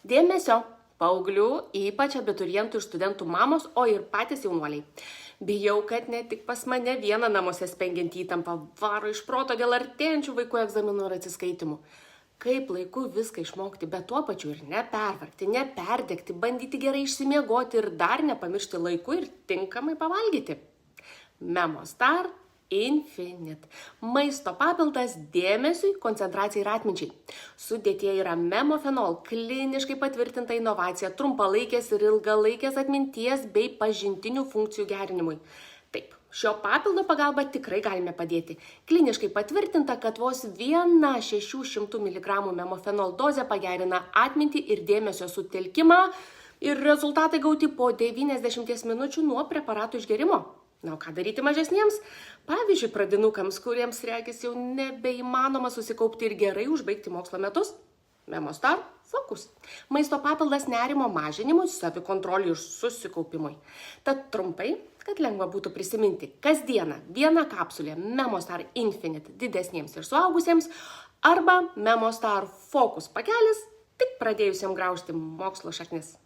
Dėmesio paauglių, ypač abiturientų ir studentų mamos, o ir patys jaunuoliai. Bijau, kad ne tik pas mane vieną namuose spengiant įtampą varo iš proto dėl artėjančių vaikų egzaminų ir atsiskaitimų. Kaip laiku viską išmokti, bet tuo pačiu ir nepervargti, neperdegti, bandyti gerai išsimiegoti ir dar nepamiršti laiku ir tinkamai pavalgyti. Memostar Infinite. Maisto papildas dėmesiui, koncentracijai ir atminčiai. Sudėtyje yra memofenol, kliniškai patvirtinta inovacija trumpalaikės ir ilgalaikės atminties bei pažintinių funkcijų gerinimui. Taip, šio papildo pagalba tikrai galime padėti. Kliniškai patvirtinta, kad vos viena 600 mg memofenol dozė pagerina atmintį ir dėmesio sutelkimą ir rezultatai gauti po 90 minučių nuo preparatų išgerimo. Na, o ką daryti mažesniems? Pavyzdžiui, pradinukams, kuriems regis jau nebeįmanoma susikaupti ir gerai užbaigti mokslo metus. Memostar Focus. Maisto papildas nerimo mažinimui, savikontroliui ir susikaupimui. Tad trumpai, kad lengva būtų prisiminti, kasdieną viena kapsulė Memostar Infinite didesniems ir suaugusiems arba Memostar Focus pakelis tik pradėjusiam graužti mokslo šaknis.